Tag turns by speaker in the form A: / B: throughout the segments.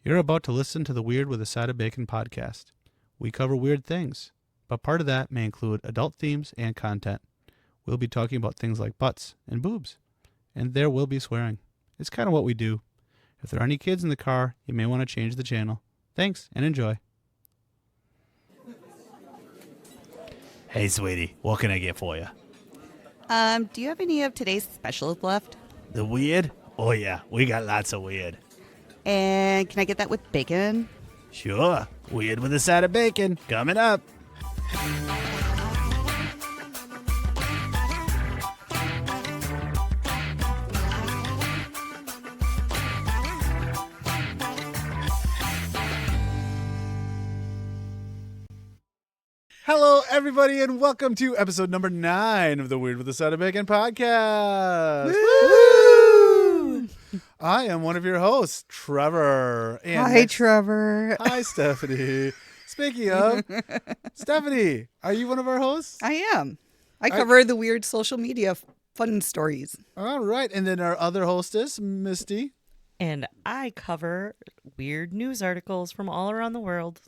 A: You're about to listen to the Weird with a Side of Bacon podcast. We cover weird things, but part of that may include adult themes and content. We'll be talking about things like butts and boobs, and there will be swearing. It's kind of what we do. If there are any kids in the car, you may want to change the channel. Thanks, and enjoy. Hey, sweetie, what can I get for you?
B: Do you have any of today's specials left?
A: The weird? Oh, yeah, we got lots of weird.
B: And can I get that with bacon?
A: Sure, weird with a side of bacon, coming up. Hello, everybody, and welcome to episode number 9 of the Weird with a Side of Bacon podcast. Woo! I am one of your hosts, Trevor. And
B: Hi, Trevor.
A: Hi, Stephanie. Speaking of, Stephanie, are you one of our hosts?
B: I am. I cover the weird social media fun stories.
A: All right, and then our other hostess, Misty.
C: And I cover weird news articles from all around the world.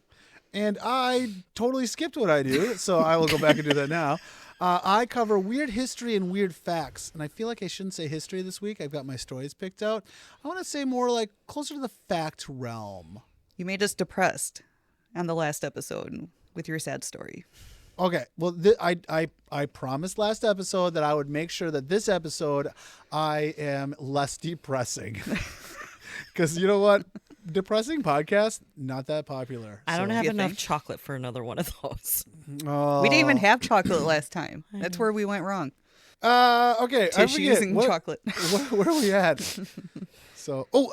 A: And I totally skipped what I do, so I will go back and do that now. I cover weird history and weird facts, and I feel like I shouldn't say history this week. I've got my stories picked out. I want to say more like closer to the fact realm.
B: You made us depressed on the last episode with your sad story.
A: Okay, well, I promised last episode that I would make sure that this episode I am less depressing. Because you know what? Depressing podcast, not that popular.
C: I don't have
B: You
C: enough
B: think?
C: chocolate for another one of those.
A: Oh.
B: We didn't even have chocolate last time. That's where we went wrong.
A: Okay.
B: Tissues and chocolate.
A: Where are we at? So,
B: You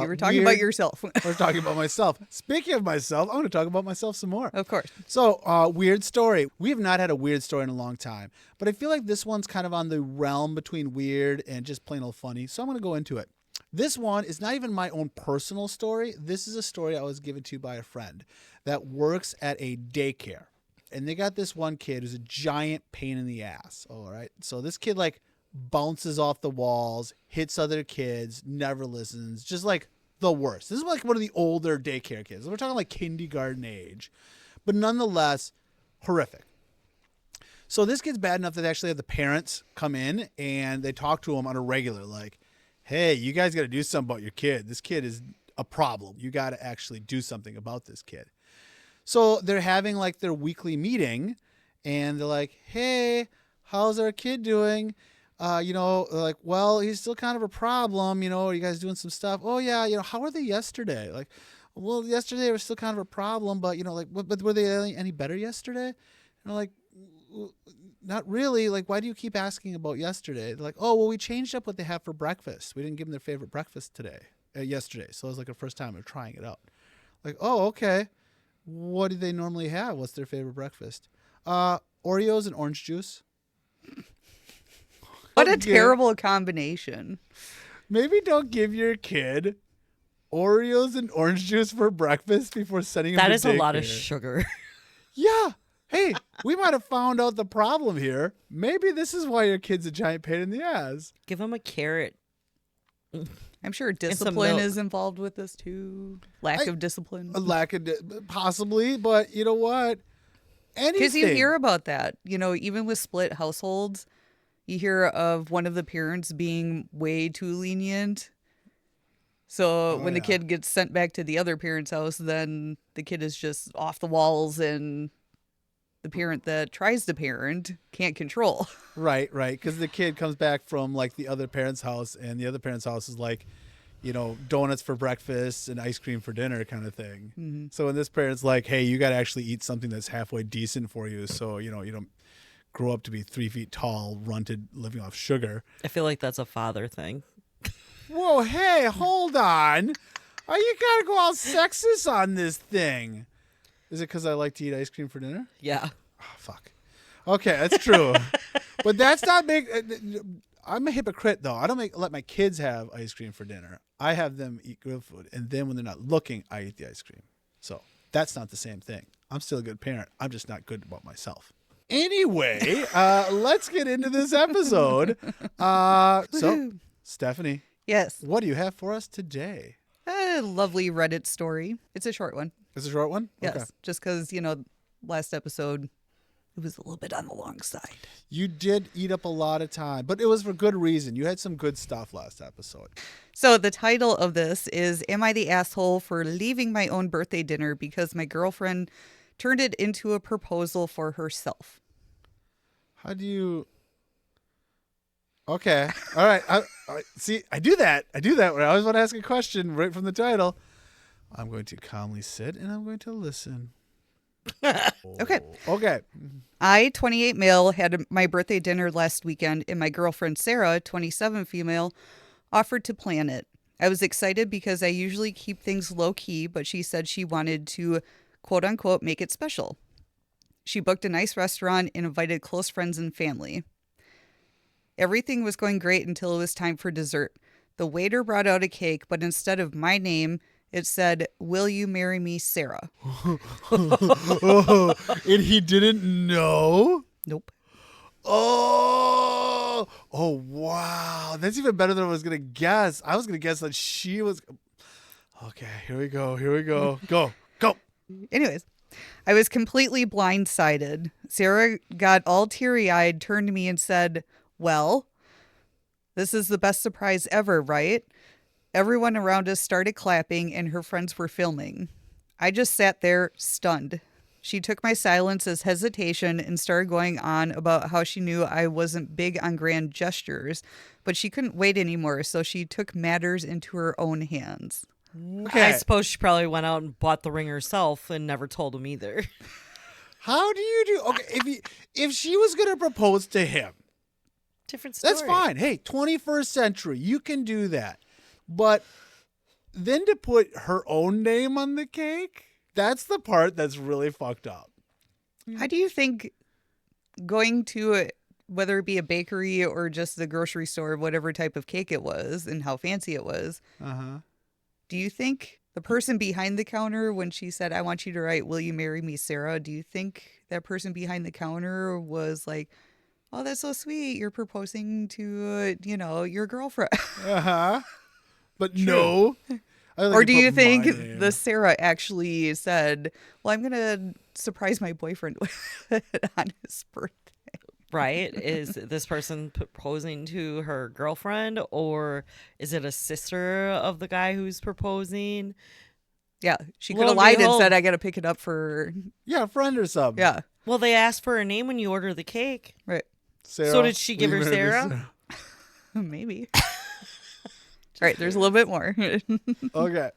B: were talking about yourself.
A: We're talking about myself. Speaking of myself, I'm going to talk about myself some more.
B: Of course.
A: So, weird story. We have not had a weird story in a long time, but I feel like this one's kind of on the realm between weird and just plain old funny. So I'm going to go into it. This one is not even my own personal story. This is a story I was given to by a friend that works at a daycare. And they got this one kid who's a giant pain in the ass. All right. So this kid like bounces off the walls, hits other kids, never listens, just like the worst. This is like one of the older daycare kids. We're talking like kindergarten age, but nonetheless horrific. So this kid's bad enough that they actually have the parents come in and they talk to him on a regular, like, hey, you guys got to do something about your kid. This kid is a problem. You got to actually do something about this kid. So they're having like their weekly meeting and they're like, hey, how's our kid doing? Like, well, he's still kind of a problem. Are you guys doing some stuff? Oh, yeah. How were they yesterday? Like, well, yesterday they were still kind of a problem, but, but were they any better yesterday? And they're like, not really. Like, why do you keep asking about yesterday? They're like, oh, well, we changed up what they have for breakfast. We didn't give them their favorite breakfast yesterday. So it was like the first time of trying it out. Like, oh, okay. What do they normally have? What's their favorite breakfast? Oreos and orange juice.
B: What a terrible combination.
A: Maybe don't give your kid Oreos and orange juice for breakfast before sending him to
C: That is a lot of
A: daycare.
C: sugar.
A: Yeah. Hey, we might have found out the problem here. Maybe this is why your kid's a giant pain in the ass.
C: Give him a carrot.
B: I'm sure
C: some
B: discipline
C: milk.
B: is involved with this too. Lack of discipline.
A: Possibly, but you know what? Anything.
B: Because you hear about that. Even with split households, you hear of one of the parents being way too lenient. So when the kid gets sent back to the other parent's house, then the kid is just off the walls and the parent that tries to parent can't control.
A: Right. Because the kid comes back from like the other parent's house and the other parent's house is like, donuts for breakfast and ice cream for dinner kind of thing. Mm-hmm. So when this parent's like, hey, you got to actually eat something that's halfway decent for you. So, you don't grow up to be 3 feet tall, runted, living off sugar.
C: I feel like that's a father thing.
A: Whoa, hey, hold on. You got to go all sexist on this thing. Is it because I like to eat ice cream for dinner?
C: Yeah.
A: Oh, fuck. Okay, that's true. But that's not I'm a hypocrite, though. I don't let my kids have ice cream for dinner. I have them eat good food. And then when they're not looking, I eat the ice cream. So that's not the same thing. I'm still a good parent. I'm just not good about myself. Anyway, let's get into this episode. So, Stephanie.
B: Yes.
A: What do you have for us today?
B: a lovely Reddit story. It's a short one.
A: It's a short one?
B: Yes.
A: Okay.
B: Just because, last episode, it was a little bit on the long side.
A: You did eat up a lot of time, but it was for good reason. You had some good stuff last episode.
B: So the title of this is, Am I the Asshole for Leaving My Own Birthday Dinner Because My Girlfriend Turned It Into a Proposal for Herself?
A: How do you... Okay. All right. See, I do that. When I always want to ask a question right from the title. I'm going to calmly sit and I'm going to listen.
B: Okay.
A: Okay.
B: I, 28 male, had my birthday dinner last weekend, and my girlfriend Sarah, 27 female, offered to plan it. I was excited because I usually keep things low key, but she said she wanted to, quote unquote, make it special. She booked a nice restaurant and invited close friends and family. Everything was going great until it was time for dessert. The waiter brought out a cake, but instead of my name, it said, Will you marry me, Sarah?
A: Oh, and he didn't know?
B: Nope.
A: Oh, wow. That's even better than I was going to guess. I was going to guess that she was. Okay, here we go. Go.
B: Anyways, I was completely blindsided. Sarah got all teary-eyed, turned to me and said, Well, this is the best surprise ever, right? Everyone around us started clapping and her friends were filming. I just sat there stunned. She took my silence as hesitation and started going on about how she knew I wasn't big on grand gestures, but she couldn't wait anymore, so she took matters into her own hands.
A: Okay.
C: I suppose she probably went out and bought the ring herself and never told him either.
A: How do you do? Okay, if she was going to propose to him,
C: Different story.
A: that's fine. Hey, 21st century, you can do that. But then to put her own name on the cake, that's the part that's really fucked up.
B: How do you think going to whether it be a bakery or just the grocery store, whatever type of cake it was and how fancy it was, do you think the person behind the counter, when she said, I want you to write, Will you marry me, Sarah? Do you think that person behind the counter was like, oh, that's so sweet. You're proposing to, your girlfriend.
A: But no.
B: Or do you think the Sarah actually said, well, I'm going to surprise my boyfriend on his birthday?
C: Right? Is this person proposing to her girlfriend, or is it a sister of the guy who's proposing?
B: Yeah, she could
C: Lo
B: have
C: and
B: lied and
C: behold-
B: said, I got to pick it up for...
A: Yeah, a friend or something.
B: Yeah,
C: Well, they asked for her name when you order the cake.
B: right.
A: Sarah,
C: So did she give
A: will you
C: her
A: marry me,
C: Sarah?
B: Maybe. All right, there's a little bit more.
A: Okay.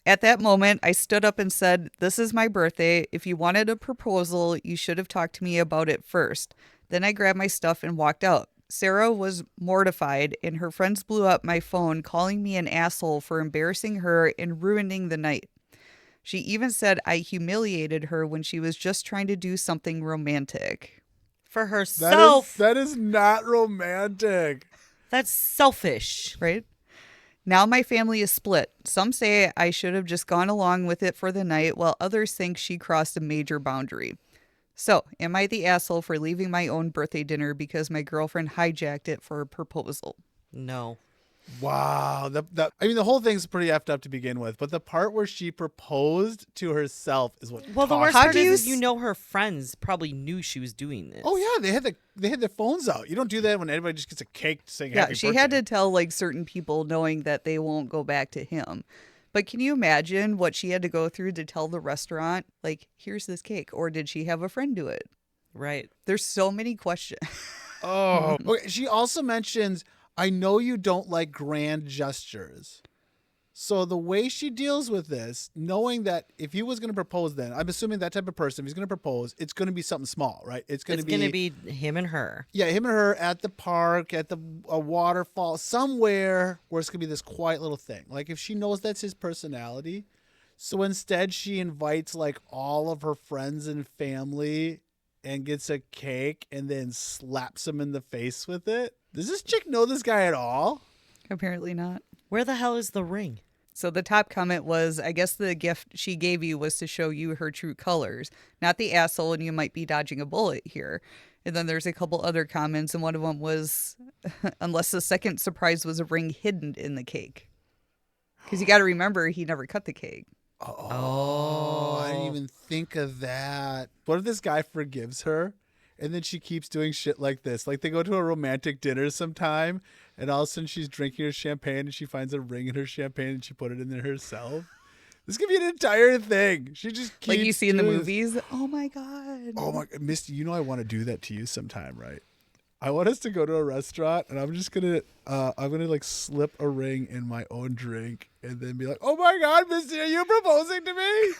B: At that moment, I stood up and said, This is my birthday. If you wanted a proposal, you should have talked to me about it first. Then I grabbed my stuff and walked out. Sarah was mortified, and her friends blew up my phone, calling me an asshole for embarrassing her and ruining the night. She even said I humiliated her when she was just trying to do something romantic.
C: For herself.
A: That is not romantic.
C: That's selfish.
B: Right? Now my family is split. Some say I should have just gone along with it for the night, while others think she crossed a major boundary. So, am I the asshole for leaving my own birthday dinner because my girlfriend hijacked it for a proposal?
C: No.
A: Wow. The whole thing's pretty effed up to begin with, but the part where she proposed to herself is what.
C: Well, the
A: cost
C: worst
B: How
C: part
B: do you
C: is her friends probably knew she was doing this.
A: Oh yeah, they had their phones out. You don't do that when everybody just gets a cake saying
B: Yeah,
A: happy
B: she
A: birthday.
B: had to tell certain people knowing that they won't go back to him. But can you imagine what she had to go through to tell the restaurant, here's this cake? Or did she have a friend do it?
C: Right.
B: There's so many questions.
A: Oh. Okay. She also mentions, I know you don't like grand gestures. So the way she deals with this, knowing that if he was going to propose then, I'm assuming that type of person, if he's going to propose, it's going to be something small, right? It's going to
C: be him and her.
A: Yeah, him and her at the park, at a waterfall, somewhere where it's going to be this quiet little thing. Like if she knows that's his personality. So instead she invites all of her friends and family and gets a cake and then slaps him in the face with it. Does this chick know this guy at all?
B: Apparently not.
C: Where the hell is the ring?
B: So the top comment was, I guess the gift she gave you was to show you her true colors, not the asshole, and you might be dodging a bullet here. And then there's a couple other comments, and one of them was, unless the second surprise was a ring hidden in the cake. Because you got to remember, he never cut the cake.
A: Oh, I didn't even think of that. What if this guy forgives her and then she keeps doing shit like this? Like they go to a romantic dinner sometime and all of a sudden she's drinking her champagne and she finds a ring in her champagne and she put it in there herself. This could be an entire thing. She just keeps
B: Like you see in the
A: doing
B: movies. Oh my God.
A: Oh my God, Misty, you know I want to do that to you sometime, right? I want us to go to a restaurant and I'm gonna like slip a ring in my own drink and then be like, oh my God, Misty, are you proposing to me?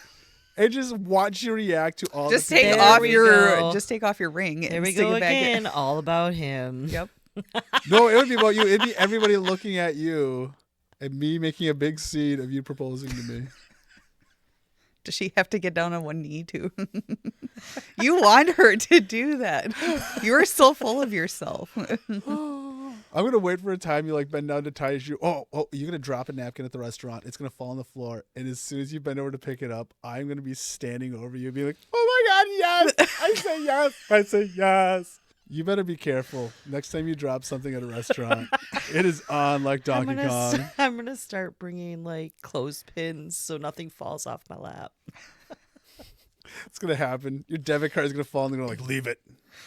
A: And just watch you react to all
B: Just
A: the
B: take
A: people.
B: off your ring and
C: There we
B: stick
C: go
B: it back in.
C: again. All about him.
B: Yep.
A: No, it would be about you. It'd be everybody looking at you and me making a big scene of you proposing to me.
B: Does she have to get down on one knee too? You want her to do that. You are so full of yourself.
A: I'm gonna wait for a time you like bend down to tie your shoe. Oh, you're gonna drop a napkin at the restaurant. It's gonna fall on the floor, and as soon as you bend over to pick it up, I'm gonna be standing over you, being like, "Oh my God, yes! I say yes! I say yes!" You better be careful next time you drop something at a restaurant. It is on like Donkey Kong.
C: I'm gonna start bringing like clothespins so nothing falls off my lap.
A: It's gonna happen. Your debit card is gonna fall, and they're gonna like, leave it.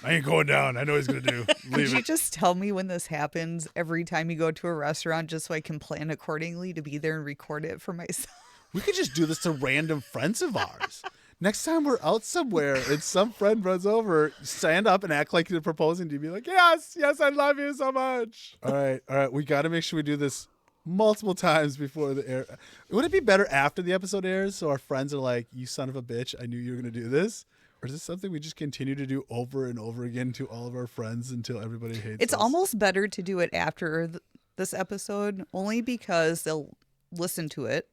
A: I ain't going down. I know he's gonna do.
B: Could
A: Leave
B: you
A: it.
B: just tell me when this happens every time you go to a restaurant just so I can plan accordingly to be there and record it for myself?
A: We could just do this to random friends of ours. Next time we're out somewhere and some friend runs over, stand up and act like you're proposing to you. Be like, yes, I love you so much. All right. We got to make sure we do this multiple times before the air. Would it be better after the episode airs so our friends are like, you son of a bitch, I knew you were going to do this? Or is this something we just continue to do over and over again to all of our friends until everybody hates
B: It's
A: us?
B: almost better to do it after this episode, only because they'll listen to it.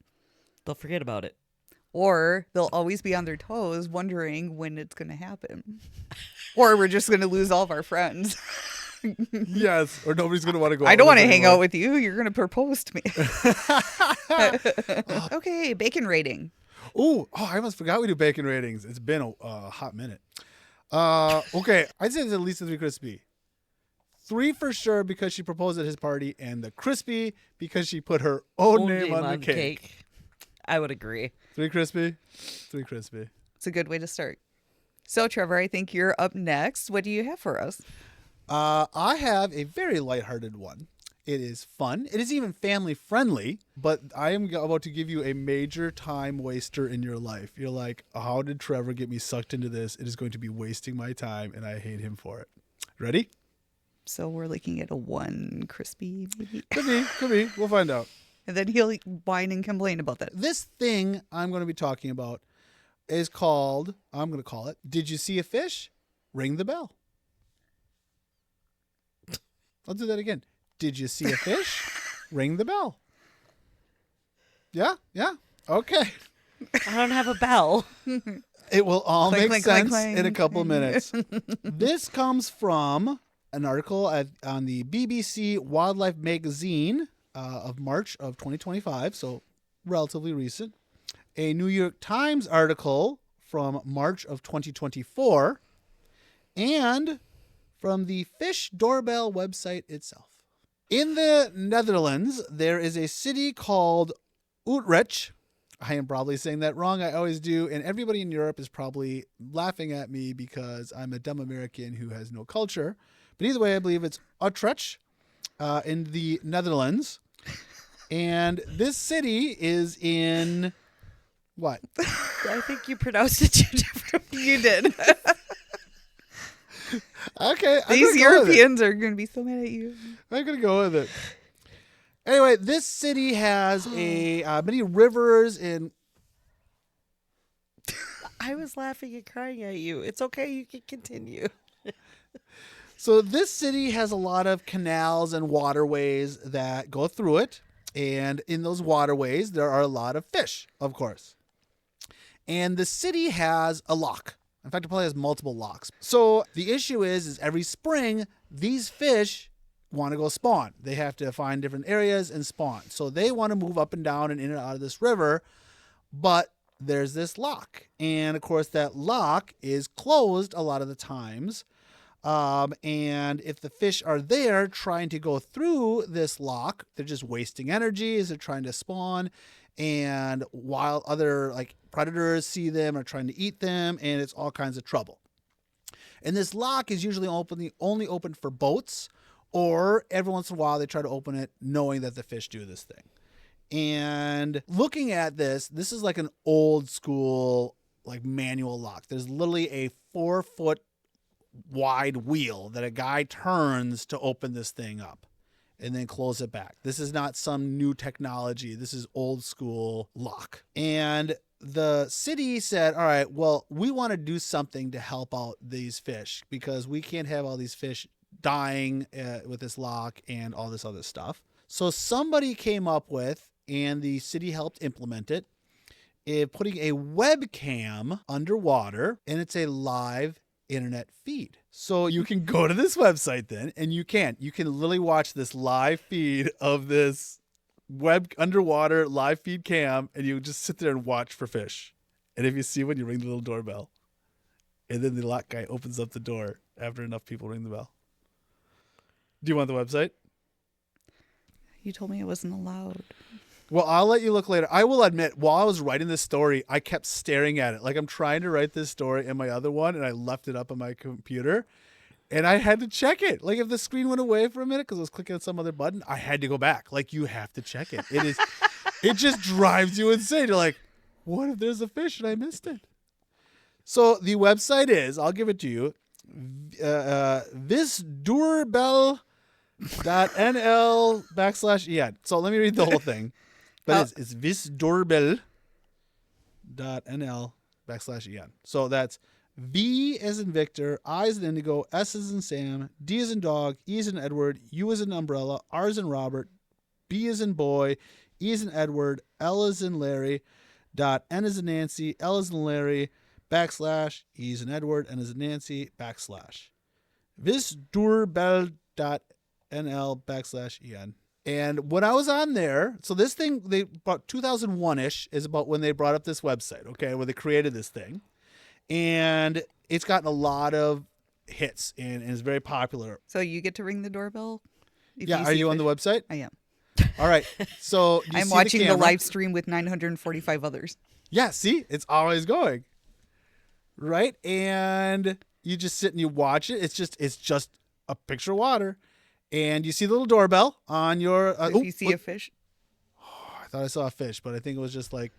C: They'll forget about it.
B: Or they'll always be on their toes wondering when it's going to happen. Or we're just going to lose all of our friends.
A: Yes, or nobody's going to want to go
B: I don't want to
A: with us
B: hang
A: anymore.
B: out with you. You're going to propose to me. Okay, bacon rating.
A: Oh, I almost forgot we do bacon ratings. It's been a hot minute. Okay, I'd say it's at least a 3 crispy. 3 for sure because she proposed at his party, and the crispy because she put her own name on the cake.
C: I would agree.
A: 3 crispy, 3 crispy.
B: It's a good way to start. So, Trevor, I think you're up next. What do you have for us?
A: I have a very lighthearted one. It is fun. It is even family friendly, but I am about to give you a major time waster in your life. You're like, how did Trevor get me sucked into this? It is going to be wasting my time, and I hate him for it. Ready?
B: So we're looking at a 1 crispy, maybe.
A: Could be. We'll find out.
B: And then he'll whine and complain about that.
A: This thing I'm going to be talking about is called, I'm going to call it, Did You See a Fish? Ring the bell. I'll do that again. Did you see a fish? Ring the bell. Yeah. Okay.
C: I don't have a bell.
A: It will all
B: Clang,
A: make
B: clang,
A: sense
B: clang, clang.
A: in a couple of minutes. This comes from an article on the BBC Wildlife Magazine of March of 2025, so relatively recent. A New York Times article from March of 2024, and from the Fish Doorbell website itself. In the Netherlands, there is a city called Utrecht. I am probably saying that wrong. I always do. And everybody in Europe is probably laughing at me because I'm a dumb American who has no culture. But either way, I believe it's Utrecht in the Netherlands. And this city is in what?
C: I think you pronounced it too different.
B: You did.
A: Okay.
B: These Europeans are going to be so mad at you.
A: I'm going to go with it. Anyway, this city has many rivers and...
C: I was laughing and crying at you. It's okay. You can continue.
A: So this city has a lot of canals and waterways that go through it. And in those waterways, there are a lot of fish, of course. And the city has a lock. In fact, it probably has multiple locks. So the issue is every spring, these fish want to go spawn. They have to find different areas and spawn. So they want to move up and down and in and out of this river. But there's this lock. And of course, that lock is closed a lot of the times And if the fish are there trying to go through this lock, they're just wasting energy as they're trying to spawn. And while other like predators see them or trying to eat them, and it's all kinds of trouble. And this lock is usually only open for boats, or every once in a while they try to open it knowing that the fish do this thing. And looking at this is like an old school like manual lock. There's literally a 4-foot wide wheel that a guy turns to open this thing up and then close it back. This is not some new technology. This is old school lock. And the city said, all right, well, we want to do something to help out these fish because we can't have all these fish dying with this lock and all this other stuff. So somebody came up with, and the city helped implement it, putting a webcam underwater, and it's a live internet feed. So you can go to this website then, and you can literally watch this live feed of this web underwater live feed cam, and you just sit there and watch for fish. And if you see one, you ring the little doorbell, and then the lock guy opens up the door after enough people ring the bell. Do you want the website?
B: You told me it wasn't allowed.
A: Well, I'll let you look later. I will admit, while I was writing this story, I kept staring at it. Like I'm trying to write this story in my other one, and I left it up on my computer, and I had to check it. Like if the screen went away for a minute because I was clicking on some other button, I had to go back. Like you have to check it. It is, it just drives you insane. You're like, what if there's a fish and I missed it? So the website is, I'll give it to you, visdoorbell.nl/en. So let me read the whole thing. But it's visdoorbell.nl/en. So that's V as in Victor, I as in Indigo, S as in Sam, D as in Dog, E as in Edward, U as in Umbrella, R as in Robert, B as in Boy, E as in Edward, L as in Larry, N as in Nancy, L as in Larry, / E as in Edward, N as in Nancy, / visdoorbell.nl/en. And when I was on there, so this thing, they about 2001-ish is about when they brought up this website, okay, where they created this thing. And it's gotten a lot of hits and is very popular.
B: So you get to ring the doorbell?
A: Yeah, are you on the website?
B: I am.
A: All right. So you
B: I'm
A: see
B: watching the
A: camera?
B: live stream with 945 others.
A: Yeah, see? It's always going. Right? And you just sit and you watch it. It's just a picture of water. And you see the little doorbell on your...
B: If you see a fish.
A: Oh, I thought I saw a fish, but I think it was just like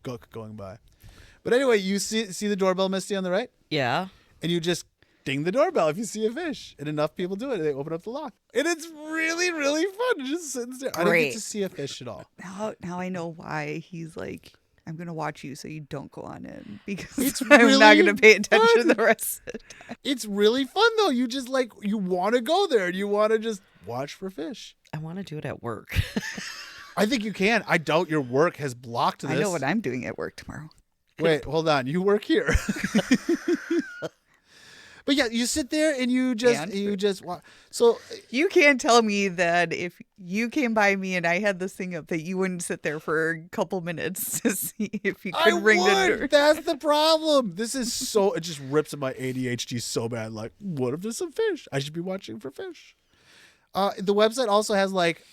A: gook going by. But anyway, you see the doorbell, Misty, on the right?
C: Yeah.
A: And you just ding the doorbell if you see a fish. And enough people do it. They open up the lock. And it's really, really fun to just sit there. I don't get to see a fish at all.
B: Now I know why he's like, I'm going to watch you so you don't go on in. Because
A: It's
B: I'm
A: really
B: not going to pay attention
A: fun.
B: the rest of the time.
A: It's really fun, though. You just like, you want to go there and you want to just watch for fish.
C: I want to do it at work.
A: I think you can. I doubt your work has blocked this.
B: I know what I'm doing at work tomorrow.
A: Wait, hold on. You work here. But yeah, you sit there and you just watch. So
B: You can't tell me that if you came by me and I had this thing up that you wouldn't sit there for a couple minutes to see if you could ring the door.
A: That's the problem. This is so, it just rips at my ADHD so bad. Like, what if there's some fish? I should be watching for fish. The website also has like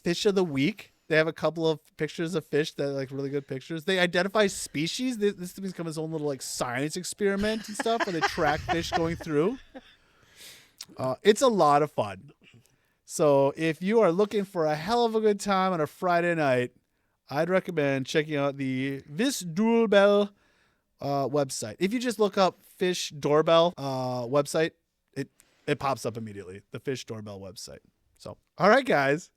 A: fish of the week. They have a couple of pictures of fish that are like really good pictures. They identify species. This has become its own little like science experiment and stuff where they track fish going through. It's a lot of fun. So if you are looking for a hell of a good time on a Friday night, I'd recommend checking out the Vis Doorbell website. If you just look up fish doorbell website, it pops up immediately. The fish doorbell website. So, all right, guys.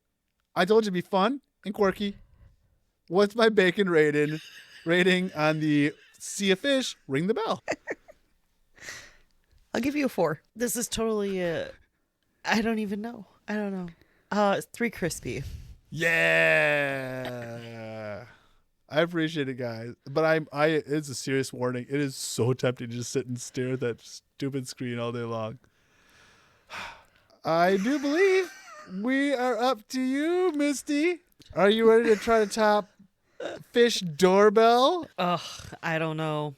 A: I told you it'd be fun and quirky. What's my bacon rating on the see a fish, ring the bell?
B: I'll give you a 4.
C: This is totally I don't even know. I don't know. It's 3 crispy.
A: Yeah. I appreciate it, guys. But it's a serious warning. It is so tempting to just sit and stare at that stupid screen all day long. I do believe we are up to you, Misty. Are you ready to try to top fish doorbell?
C: Ugh, I don't know.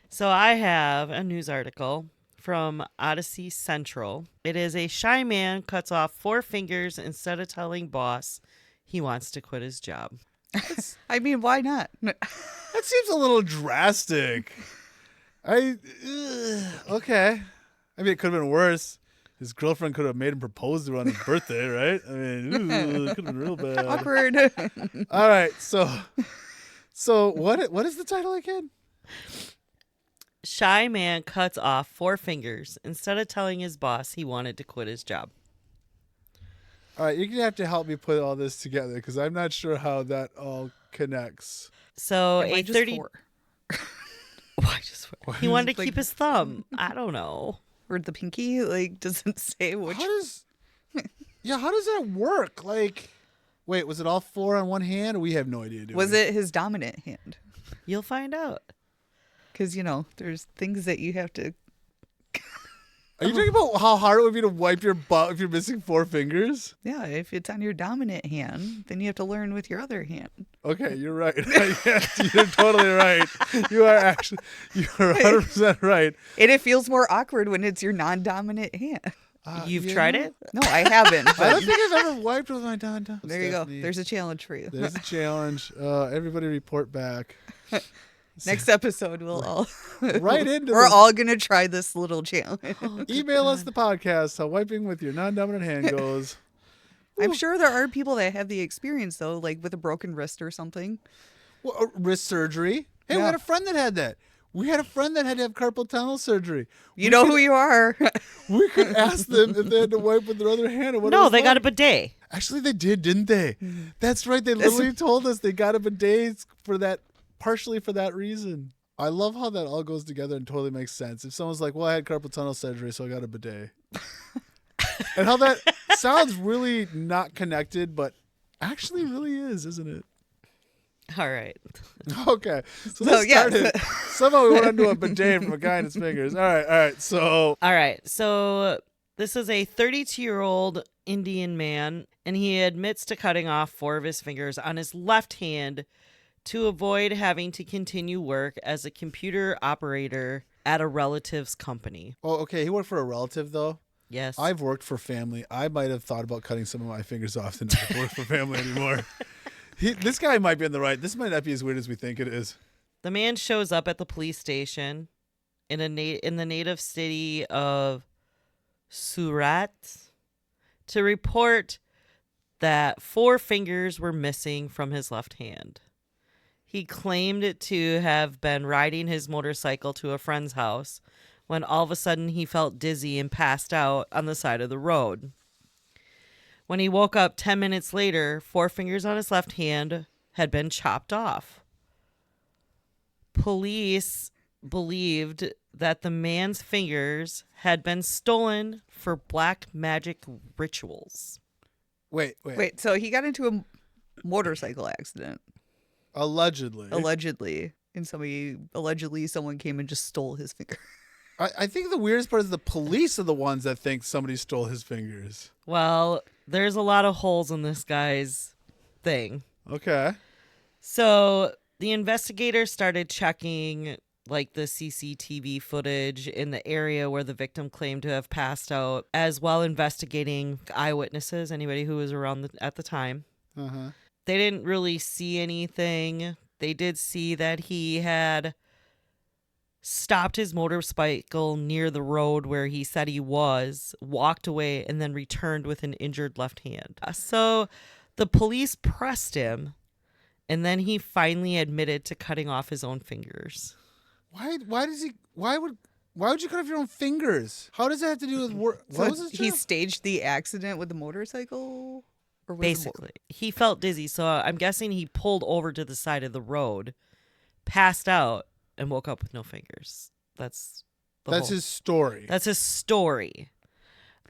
C: So I have a news article from Odyssey Central. It is a shy man cuts off 4 fingers instead of telling boss he wants to quit his job.
B: I mean, why not?
A: That seems a little drastic. Okay. I mean, it could have been worse. His girlfriend could have made him propose to her on his birthday, right? I mean, it could have been real bad.
B: Awkward.
A: All right, so what is the title again?
C: Shy man cuts off 4 fingers instead of telling his boss he wanted to quit his job.
A: All right, you're going to have to help me put all this together because I'm not sure how that all connects.
C: So
B: Why
C: a
B: just
C: 30
B: 4?
C: Why just 4? He wanted to keep his thumb. I don't know.
B: Or the pinky, like, doesn't say which.
A: How does that work? Like, wait, was it all 4 on one hand? Or we have no idea.
B: Was it his dominant hand?
C: You'll find out.
B: Because, there's things that you have to.
A: Are you talking about how hard it would be to wipe your butt if you're missing 4 fingers?
B: Yeah, if it's on your dominant hand, then you have to learn with your other hand.
A: Okay, you're right. You're totally right. You're 100% right.
B: And it feels more awkward when it's your non-dominant hand.
C: You've tried it?
B: No, I haven't.
A: I
B: But
A: don't think I've ever wiped with my dom.
B: there you go. There's a challenge for you.
A: There's a challenge. Everybody report back.
B: Next episode, we'll all
A: Right into
B: we're
A: this.
B: all gonna try this little challenge.
A: Email us the podcast how wiping with your non-dominant hand goes.
B: I'm sure there are people that have the experience though, like with a broken wrist or something.
A: Well, wrist surgery. Hey, we
B: Yeah.
A: had a friend that had that. We had a friend that had to have carpal tunnel surgery.
B: You know who you are.
A: We could ask them if they had to wipe with their other hand or what.
C: No, they got a bidet.
A: Actually, they did, didn't they? That's right. They literally told us they got a bidet for that, partially for that reason. I love how that all goes together and totally makes sense. If someone's like, well, I had carpal tunnel surgery, so I got a bidet. And how that sounds really not connected, but actually really is, isn't it?
C: All right.
A: Okay. So this started. Somehow we went into a bidet from a guy in his fingers. All right. So
C: All right. So this is a 32-year-old Indian man, and he admits to cutting off 4 of his fingers on his left hand to avoid having to continue work as a computer operator at a relative's company.
A: oh, okay. He worked for a relative, though.
C: Yes.
A: I've worked for family. I might have thought about cutting some of my fingers off to not work for family anymore. This guy might be in the right. This might not be as weird as we think it is.
C: The man shows up at the police station in the native city of Surat to report that 4 fingers were missing from his left hand. He claimed to have been riding his motorcycle to a friend's house when all of a sudden he felt dizzy and passed out on the side of the road. When he woke up 10 minutes later, 4 fingers on his left hand had been chopped off. Police believed that the man's fingers had been stolen for black magic rituals.
A: Wait.
B: So he got into a motorcycle accident,
A: Allegedly.
B: and someone came and just stole his finger.
A: I think the weirdest part is the police are the ones that think somebody stole his fingers.
C: Well, there's a lot of holes in this guy's thing.
A: Okay.
C: So the investigators started checking like the CCTV footage in the area where the victim claimed to have passed out, as well investigating eyewitnesses, anybody who was around at the time.
A: Uh-huh.
C: They didn't really see anything. They did see that he had stopped his motorcycle near the road where he said he was, walked away, and then returned with an injured left hand. So the police pressed him, and then he finally admitted to cutting off his own fingers.
A: Why would you cut off your own fingers? How does that have to do with work?
B: So he staged the accident with the motorcycle? Or was
C: Basically, he felt dizzy, so I'm guessing he pulled over to the side of the road, passed out, and woke up with no fingers. That's
A: his story.
C: That's his story.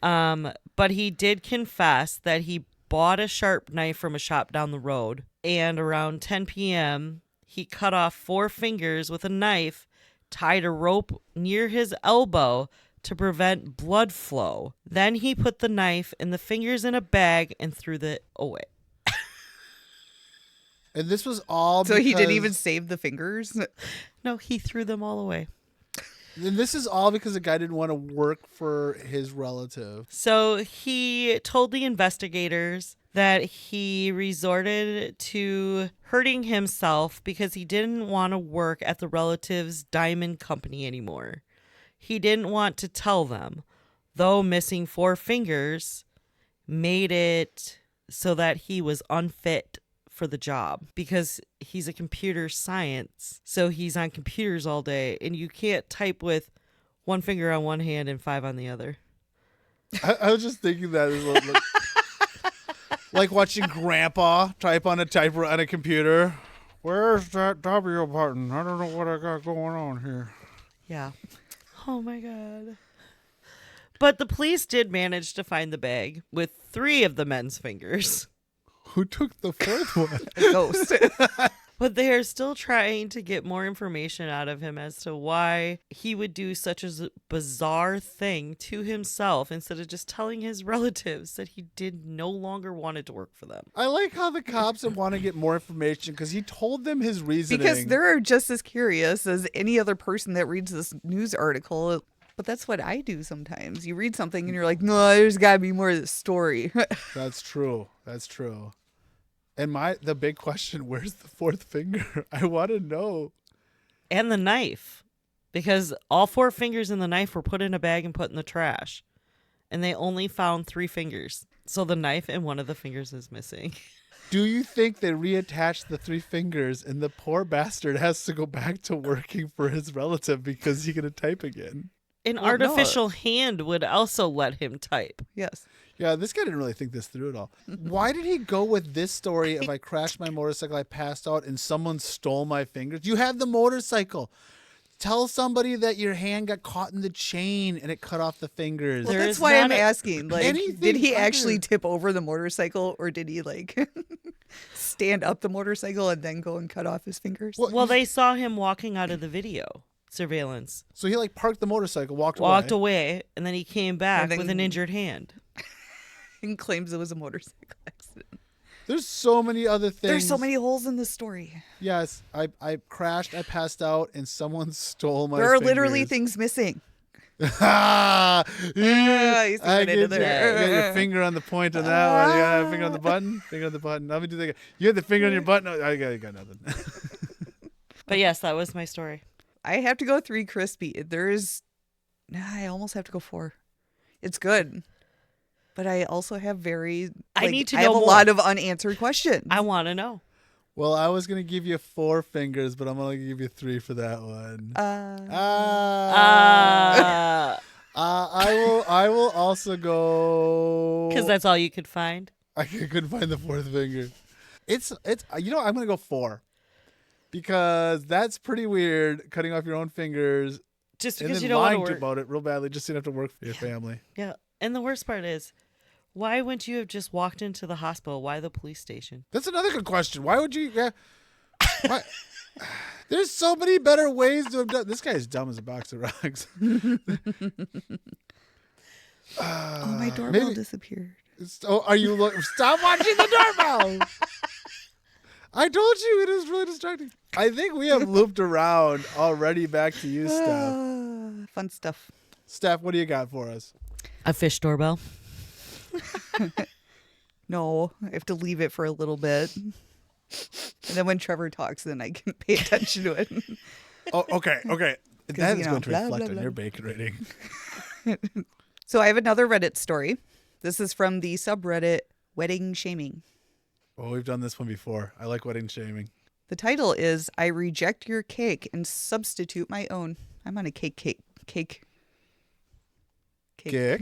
C: But he did confess that he bought a sharp knife from a shop down the road, and around 10 p.m., he cut off 4 fingers with a knife, tied a rope near his elbow to prevent blood flow. Then he put the knife and the fingers in a bag and threw them away.
A: And this was all
B: So he didn't
A: because-
B: even save the fingers?
C: No, he threw them all away.
A: And this is all because the guy didn't want to work for his relative.
C: So he told the investigators that he resorted to hurting himself because he didn't want to work at the relative's diamond company anymore. He didn't want to tell them, though missing 4 fingers made it so that he was unfit for the job because he's a computer science. So he's on computers all day and you can't type with 1 finger on one hand and 5 on the other.
A: I was just thinking that as like watching Grandpa type on a computer. Where's that W button? I don't know what I got going on here.
C: Yeah. Oh my God. But the police did manage to find the bag with 3 of the men's fingers.
A: Who took the 4th one?
B: A ghost.
C: But they are still trying to get more information out of him as to why he would do such a bizarre thing to himself instead of just telling his relatives that he did no longer wanted to work for them.
A: I like how the cops want to get more information because he told them his reasoning.
B: Because they're just as curious as any other person that reads this news article. But that's what I do sometimes. You read something and you're like, no, there's got to be more to the story.
A: That's true. That's true. And the big question, where's the 4th finger? I want to know.
C: And the knife. Because all 4 fingers in the knife were put in a bag and put in the trash. And they only found 3 fingers. So the knife and one of the fingers is missing.
A: Do you think they reattached the 3 fingers and the poor bastard has to go back to working for his relative because he can type again?
C: An
B: Well,
C: artificial hand would also let him type.
B: Yes.
A: Yeah, this guy didn't really think this through at all. Why did he go with this story of I crashed my motorcycle, I passed out, and someone stole my fingers? You have the motorcycle. Tell somebody that your hand got caught in the chain and it cut off the fingers.
B: Well,
C: There
B: that's
C: is
B: why I'm
C: not
B: asking. Like,
A: anything
B: did he
A: under-
B: actually tip over the motorcycle or did he, like, stand up the motorcycle and then go and cut off his fingers?
C: Well, they saw him walking out of the video surveillance.
A: So he parked the motorcycle, walked
C: away, and then he came back
B: And then-
C: with an injured hand.
B: And claims it was a motorcycle accident.
A: There's so many other things.
B: There's so many holes in this story.
A: Yes, I crashed, I passed out, and someone stole my
B: There are literally
A: fingers.
B: things missing.
A: Ah,
B: you see
A: I
B: what I did
A: get you.
B: there.
A: You got your finger on the point on that one. You got a finger on the button. Finger on the button. Let me do that. You had the finger on your button. No, I got nothing.
C: But yes, that was my story.
B: I have to go 3 crispy. I almost have to go 4. It's good. But I also have
C: I need to
B: I have
C: know
B: a
C: more.
B: lot of unanswered questions.
C: I want to know.
A: Well, I was gonna give you 4 fingers, but I'm only gonna give you 3 for that one. I will also go
C: Because that's all you could find.
A: I couldn't find the 4th finger. It's I'm gonna go 4 because that's pretty weird. Cutting off your own fingers
C: Just
A: and
C: because
A: then
C: you don't want to
A: lying
C: work.
A: about it real badly, just so you don't have to work for your family.
C: Yeah. And the worst part is, why wouldn't you have just walked into the hospital? Why the police station?
A: That's another good question. Why would you? Yeah, why? There's so many better ways to have done. This guy's dumb as a box of rocks.
B: Oh, my doorbell
A: maybe-
B: disappeared.
A: Are you? Stop watching the doorbell. I told you it is really distracting. I think we have looped around already back to you, Steph.
B: Fun stuff.
A: Steph, what do you got for us?
C: A fish doorbell.
B: No, I have to leave it for a little bit. And then when Trevor talks, then I can pay attention to it.
A: Oh, okay. That is
B: you know,
A: going to
B: blah,
A: reflect
B: blah,
A: on
B: blah.
A: your bacon rating.
B: So I have another Reddit story. This is from the subreddit Wedding Shaming.
A: Oh, we've done this one before. I like wedding shaming.
B: The title is I Reject Your Cake and Substitute My Own. I'm on a cake.
A: Kick.
B: Yeah.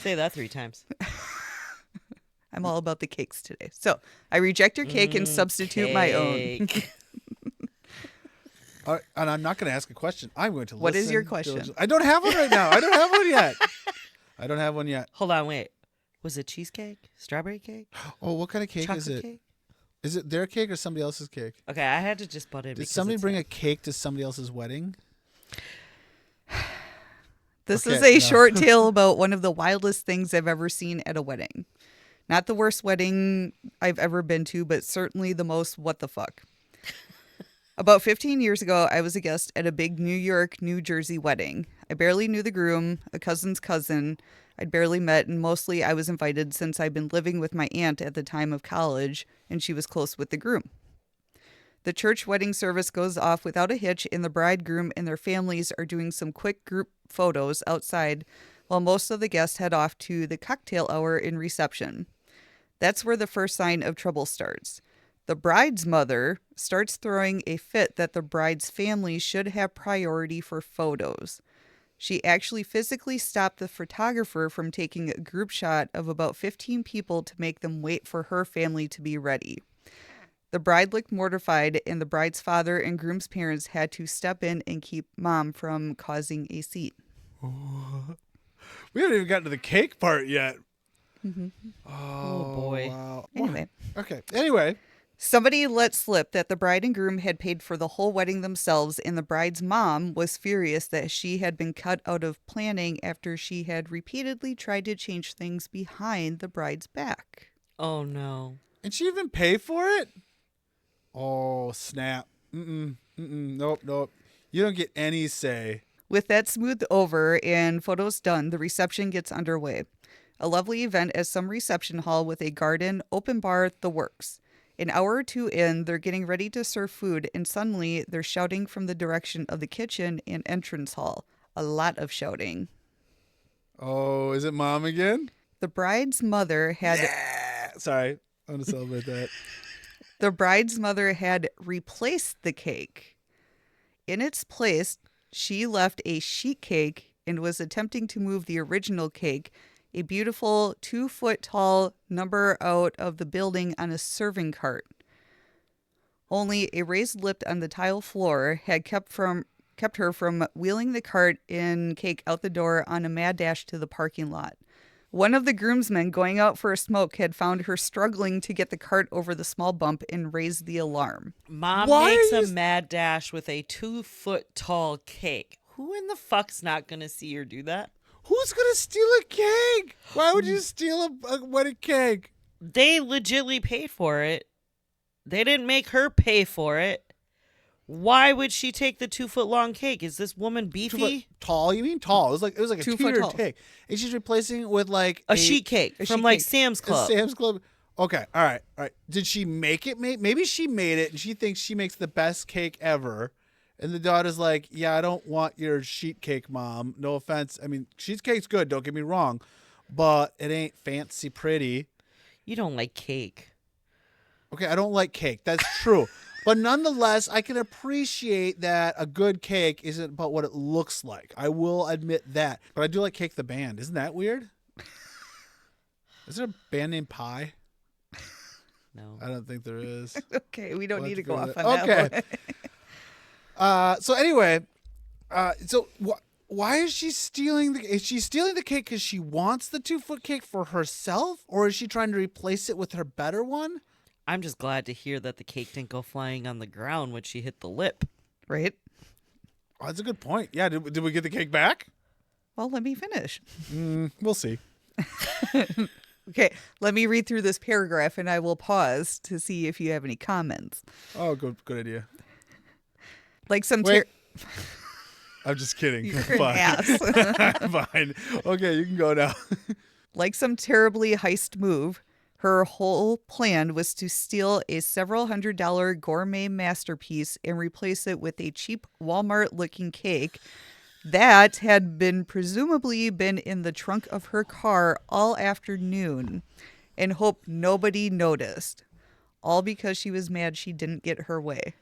C: Say that 3 times.
B: I'm all about the cakes today. So I reject your cake and substitute my own.
C: Cake.
A: All right, and I'm not going to ask a question. I'm going to
B: What is
A: listen
B: your question?
A: diligently. I don't have one right now. I don't have one yet.
C: Hold on, wait. Was it cheesecake? Strawberry cake?
A: Oh, what kind of cake
C: Chocolate
A: is it?
C: cake?
A: Is it their cake or somebody else's cake?
C: Okay, I had to just butt in.
A: Did
C: because
A: somebody
C: it's
A: bring a cake to somebody else's wedding?
B: This
A: Okay,
B: is a
A: no.
B: short tale about one of the wildest things I've ever seen at a wedding. Not the worst wedding I've ever been to, but certainly the most what the fuck. About 15 years ago, I was a guest at a big New York, New Jersey wedding. I barely knew the groom, a cousin's cousin. I'd barely met, and mostly I was invited since I'd been living with my aunt at the time of college, and she was close with the groom. The church wedding service goes off without a hitch, and the bridegroom and their families are doing some quick group photos outside while most of the guests head off to the cocktail hour in reception. That's where the first sign of trouble starts. The bride's mother starts throwing a fit that the bride's family should have priority for photos. She actually physically stopped the photographer from taking a group shot of about 15 people to make them wait for her family to be ready. The bride looked mortified, and the bride's father and groom's parents had to step in and keep mom from causing a scene.
A: We haven't even gotten to the cake part yet.
B: Mm-hmm.
C: Oh, boy.
A: Wow.
B: Anyway.
A: Okay. Anyway.
B: Somebody let slip that the bride and groom had paid for the whole wedding themselves, and the bride's mom was furious that she had been cut out of planning after she had repeatedly tried to change things behind the bride's back.
C: Oh, no.
A: And she even pay for it? Oh, snap. Nope. You don't get any say.
B: With that smoothed over and photos done, the reception gets underway. A lovely event at some reception hall with a garden, open bar, the works. An hour or two in, they're getting ready to serve food, and suddenly they're shouting from the direction of the kitchen and entrance hall. A lot of shouting.
A: Oh, is it mom again?
B: The bride's mother had...
A: Yeah. Sorry. I want to celebrate that.
B: The bride's mother had replaced the cake. In its place, she left a sheet cake and was attempting to move the original cake, a beautiful 2-foot-tall number, out of the building on a serving cart. Only a raised lip on the tile floor had kept her from wheeling the cart and cake out the door on a mad dash to the parking lot. One of the groomsmen going out for a smoke had found her struggling to get the cart over the small bump and raised the alarm.
C: Mom makes a mad dash with a 2-foot-tall cake. Who in the fuck's not going to see her do that?
A: Who's going to steal a cake? Why would you steal a wedding cake?
C: They legitimately paid for it. They didn't make her pay for it. Why would she take the 2-foot-long cake? Is this woman beefy?
A: 2 foot tall? You mean tall? It was like a
B: 2 foot
A: two-meter
B: tall.
A: cake. And she's replacing it with like
C: A sheet cake
B: a
C: from
B: sheet
C: like
B: cake.
C: Sam's Club.
A: Sam's Club. Okay, all right. Did she make it? Maybe she made it and she thinks she makes the best cake ever. And the daughter's like, yeah, I don't want your sheet cake, Mom. No offense. I mean, sheet cake's good, don't get me wrong. But it ain't fancy pretty.
C: You don't like cake.
A: Okay, I don't like cake. That's true. But nonetheless, I can appreciate that a good cake isn't about what it looks like. I will admit that. But I do like Cake the Band. Isn't that weird? Is there a band named Pie?
C: No.
A: I don't think there is.
B: Okay, we don't need to go off on
A: Okay.
B: that one.
A: So anyway, why is she stealing is she stealing the cake because she wants the 2-foot cake for herself? Or is she trying to replace it with her better one?
C: I'm just glad to hear that the cake didn't go flying on the ground when she hit the lip.
B: Right?
A: Oh, that's a good point. Yeah, did we get the cake back?
B: Well, let me finish.
A: We'll see.
B: Okay, let me read through this paragraph and I will pause to see if you have any comments.
A: Oh, good idea.
B: Like some...
A: Wait. I'm just kidding.
B: You're an
A: Fine.
B: ass.
A: Fine. Okay, you can go now.
B: Like some terribly heist move, her whole plan was to steal a several $100 gourmet masterpiece and replace it with a cheap Walmart-looking cake that had presumably been in the trunk of her car all afternoon and hope nobody noticed. All because she was mad she didn't get her way.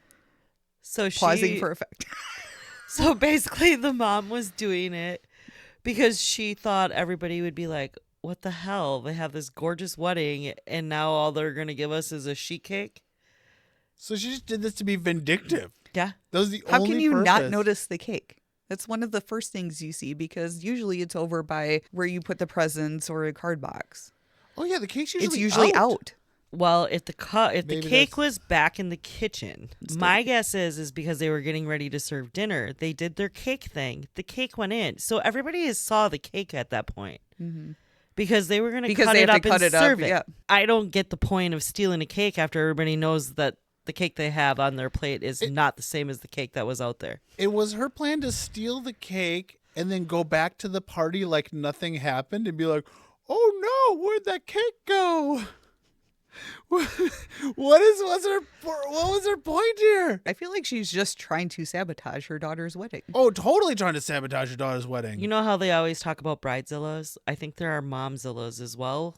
C: So
B: Pausing for effect.
C: So basically the mom was doing it because she thought everybody would be like, what the hell? They have this gorgeous wedding and now all they're going to give us is a sheet cake?
A: So she just did this to be vindictive.
C: Yeah.
A: That was the
B: How
A: only
B: can you not
A: purpose.
B: notice the cake? That's one of the first things you see because usually it's over by where you put the presents or a card box.
A: Oh yeah, the cake's
B: It's
A: usually
B: usually out.
C: Well, if the
A: Maybe
C: cake
A: that's-
C: was back in the kitchen, my guess is because they were getting ready to serve dinner. They did their cake thing. The cake went in, so everybody saw the cake at that point because they were going to cut
B: they
C: it
B: have
C: up
B: to cut
C: and
B: it up,
C: serve it.
B: yeah.
C: I don't get the point of stealing a cake after everybody knows that the cake they have on their plate is not the same as the cake that was out there.
A: It was her plan to steal the cake and then go back to the party like nothing happened and be like, oh no, where'd that cake go? What was her point here?
B: I feel like she's just trying to sabotage her daughter's wedding.
A: Oh, totally trying to sabotage your daughter's wedding.
C: You know how they always talk about bridezillas? I think there are momzillas as well.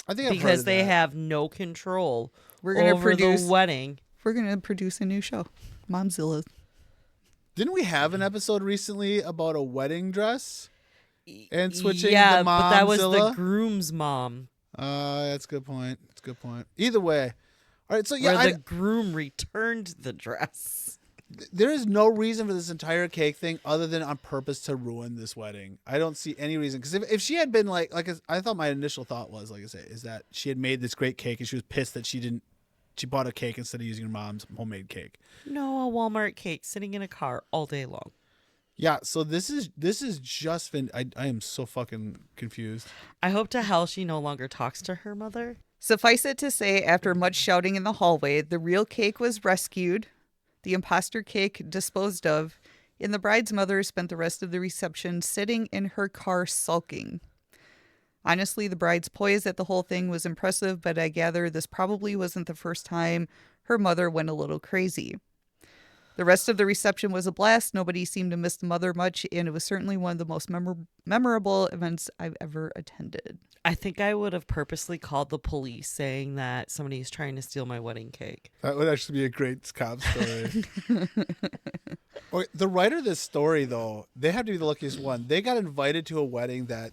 A: I think I've heard
C: because
A: of
C: they
A: that.
C: have no control
B: We're gonna
C: over
B: produce
C: the wedding.
B: We're gonna produce a new show, Momzilla.
A: Didn't we have an episode recently about a wedding dress and switching
C: yeah,
A: the
C: but that was the
A: momzilla?
C: groom's mom.
A: That's a good point. That's a good point. Either way. All right, so yeah,
C: Where the groom returned the dress.
A: there is no reason for this entire cake thing other than on purpose to ruin this wedding. I don't see any reason. Because if she had been like I thought my initial thought was, like I say, is that she had made this great cake and she was pissed that she bought a cake instead of using her mom's homemade cake.
C: No, a Walmart cake sitting in a car all day long.
A: Yeah, so this is just been, I am so fucking confused.
C: I hope to hell she no longer talks to her mother.
B: Suffice it to say, after much shouting in the hallway, the real cake was rescued, the imposter cake disposed of, and the bride's mother spent the rest of the reception sitting in her car sulking. Honestly, the bride's poise at the whole thing was impressive, but I gather this probably wasn't the first time her mother went a little crazy. The rest of the reception was a blast. Nobody seemed to miss the mother much, and it was certainly one of the most memorable events I've ever attended.
C: I think I would have purposely called the police saying that somebody's trying to steal my wedding cake.
A: That would actually be a great cop story. Okay, the writer of this story, though, they have to be the luckiest one. They got invited to a wedding that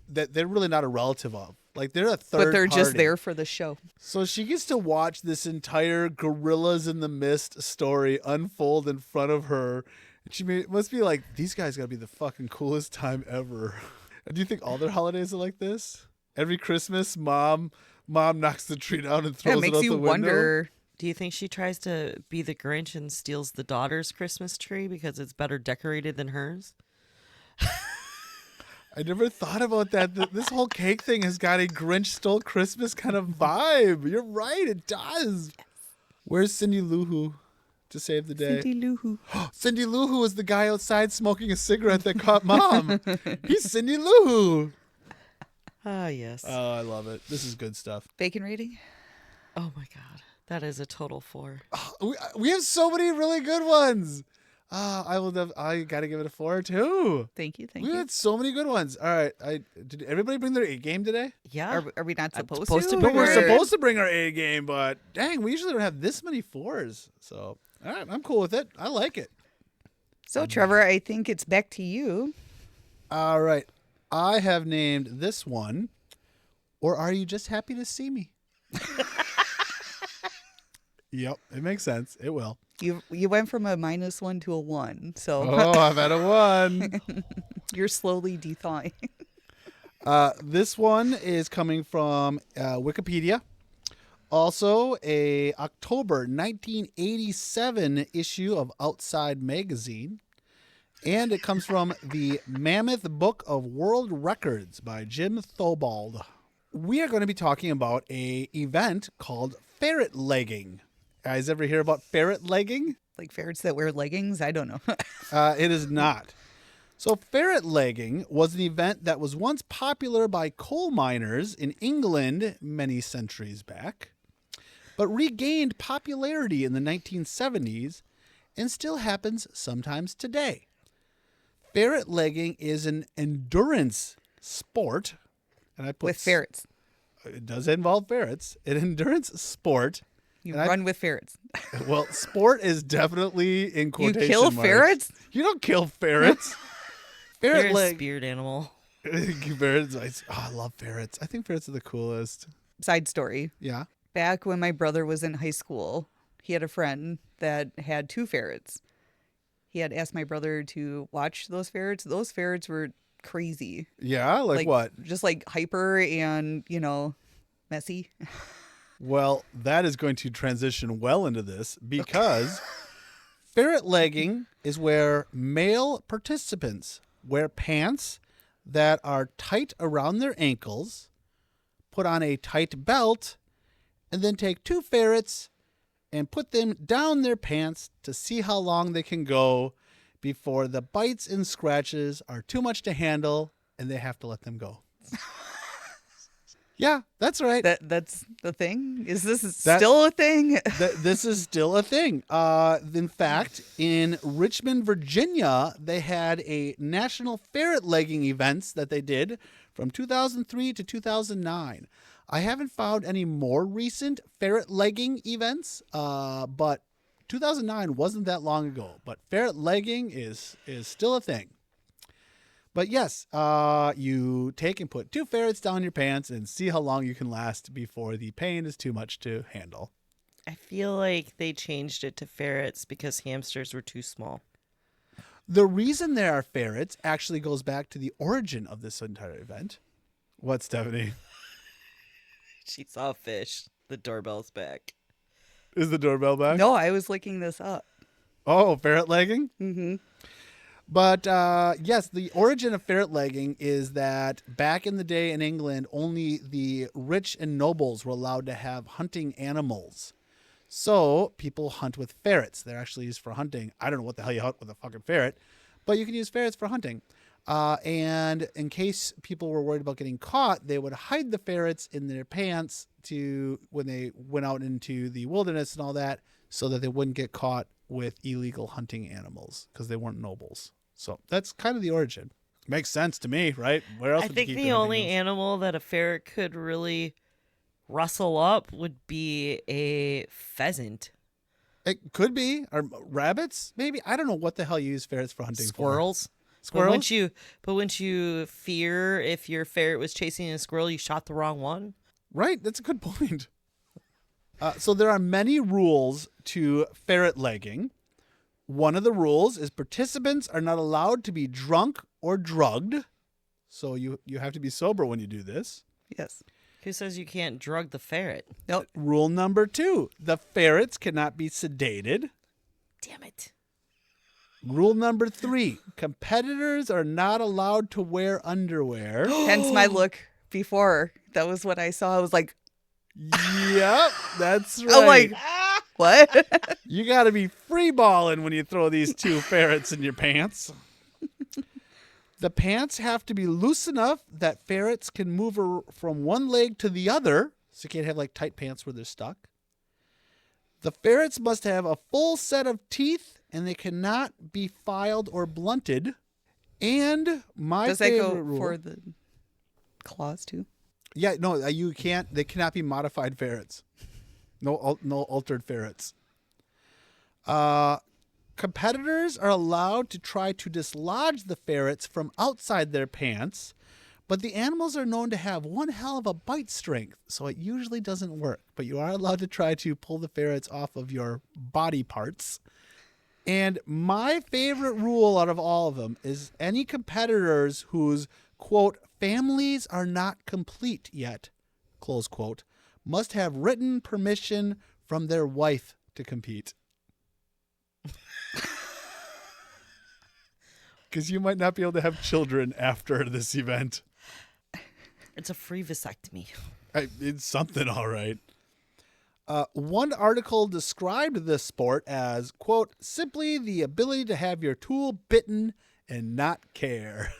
A: they're really not a relative of. Like, they're a third
B: But they're just
A: party.
B: there for the show.
A: So she gets to watch this entire Gorillas in the Mist story unfold in front of her. And she must be like, these guys got to be the fucking coolest time ever. Do you think all their holidays are like this? Every Christmas, mom knocks the tree down and throws
B: It
A: it
B: makes
A: out
B: you
A: the window.
B: wonder.
C: Do you think she tries to be the Grinch and steals the daughter's Christmas tree because it's better decorated than hers?
A: I never thought about that. This whole cake thing has got a Grinch stole Christmas kind of vibe. You're right, it does. Where's Cindy Lou Who to save the day?
B: Cindy Lou Who.
A: Cindy Lou Who was the guy outside smoking a cigarette that caught Mom. He's Cindy Lou Who.
C: Ah, yes.
A: Oh, I love it. This is good stuff.
B: Bacon rating?
C: Oh, my God. That is a total 4.
A: We have so many really good ones. I got to give it a 4 too.
B: Thank you.
A: We had so many good ones. All right. Did everybody bring their A game today?
C: Yeah.
B: Are we not supposed,
C: supposed to
B: to?
C: bring
A: We're
C: our-
A: supposed to bring our A game, but dang, we usually don't have this many 4s. So, all right, I'm cool with it. I like it.
B: So, Trevor, I think it's back to you.
A: All right. I have named this one, Or Are You Just Happy to See Me? Yep, it makes sense. It will.
B: You went from a -1 to a 1, so
A: Oh, I've had a 1.
B: you're slowly thawing.
A: This one is coming from Wikipedia. Also, a October 1987 issue of Outside Magazine. And it comes from the Mammoth Book of World Records by Jim Thobald. We are going to be talking about an event called ferret legging. Guys ever hear about ferret legging?
B: Like ferrets that wear leggings? I don't know.
A: It is not. So ferret legging was an event that was once popular by coal miners in England many centuries back, but regained popularity in the 1970s and still happens sometimes today. Ferret legging is an endurance sport, and I put
B: With ferrets.
A: It does involve ferrets. An endurance sport.
B: You
A: And
B: run with ferrets.
A: Well, sport is definitely in
B: You
A: quotation
B: kill
A: marks.
B: ferrets?
A: You don't kill ferrets.
C: You're
A: Ferret
C: a
A: leg.
C: spirit animal.
A: Ferrets. I love ferrets. I think ferrets are the coolest.
B: Side story.
A: Yeah.
B: Back when my brother was in high school, he had a friend that had 2 ferrets. He had asked my brother to watch those ferrets. Those ferrets were crazy.
A: Yeah? Like what?
B: Just like hyper and, messy.
A: Well, that is going to transition well into this because ferret legging is where male participants wear pants that are tight around their ankles, put on a tight belt, and then take 2 ferrets and put them down their pants to see how long they can go before the bites and scratches are too much to handle and they have to let them go. Yeah, that's right.
B: That's the thing? Is this still a thing?
A: This is still a thing. In fact, in Richmond, Virginia, they had a national ferret legging events that they did from 2003 to 2009. I haven't found any more recent ferret legging events, but 2009 wasn't that long ago. But ferret legging is still a thing. But yes, you take and put 2 ferrets down your pants and see how long you can last before the pain is too much to handle.
C: I feel like they changed it to ferrets because hamsters were too small.
A: The reason there are ferrets actually goes back to the origin of this entire event. What, Stephanie?
C: She saw a fish. The doorbell's back.
A: Is the doorbell back?
B: No, I was looking this up.
A: Oh, ferret legging?
B: Mm-hmm.
A: But yes, the origin of ferret legging is that back in the day in England, only the rich and nobles were allowed to have hunting animals. So people hunt with ferrets. They're actually used for hunting. I don't know what the hell you hunt with a fucking ferret, but you can use ferrets for hunting. And in case people were worried about getting caught, they would hide the ferrets in their pants when they went out into the wilderness and all that, so that they wouldn't get caught with illegal hunting animals because they weren't nobles. So that's kind of the origin. Makes sense to me, right? Where else?
C: I
A: would you
C: think
A: keep
C: the
A: your hunting
C: only
A: animals?
C: animal that a ferret could really rustle up would be a pheasant.
A: It could be, or rabbits, maybe. I don't know what the hell you use ferrets for hunting.
C: Squirrels.
A: Squirrels.
C: But wouldn't you fear if your ferret was chasing a squirrel, you shot the wrong one?
A: Right, that's a good point. So there are many rules to ferret legging. One of the rules is participants are not allowed to be drunk or drugged. So you have to be sober when you do this.
B: Yes.
C: Who says you can't drug the ferret?
B: Nope.
A: Rule number 2, the ferrets cannot be sedated.
C: Damn it.
A: Rule number 3, competitors are not allowed to wear underwear.
B: Hence my look before. That was what I saw. I was like,
A: Yep, that's right.
B: I'm like, what?
A: You got to be free balling when you throw these 2 ferrets in your pants. The pants have to be loose enough that ferrets can move from one leg to the other. So you can't have like tight pants where they're stuck. The ferrets must have a full set of teeth and they cannot be filed or blunted. And my
B: Does that
A: favorite
B: go
A: rule, for
B: the claws too?
A: Yeah, no, you can't. They cannot be modified ferrets. No altered ferrets. Competitors are allowed to try to dislodge the ferrets from outside their pants, but the animals are known to have one hell of a bite strength, so it usually doesn't work. But you are allowed to try to pull the ferrets off of your body parts. And my favorite rule out of all of them is any competitors whose, quote, families are not complete yet, close quote, must have written permission from their wife to compete. Because you might not be able to have children after this event.
C: It's a free vasectomy.
A: It's something, all right. One article described this sport as, quote, simply the ability to have your tool bitten and not care.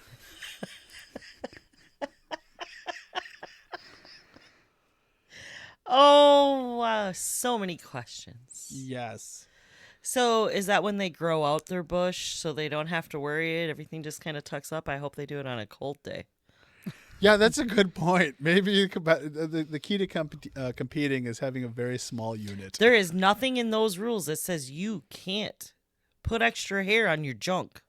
C: Oh, wow. So many questions.
A: Yes.
C: So is that when they grow out their bush so they don't have to worry it? Everything just kind of tucks up? I hope they do it on a cold day.
A: Yeah, that's a good point. Maybe the key to competing is having a very small unit.
C: There is nothing in those rules that says you can't put extra hair on your junk.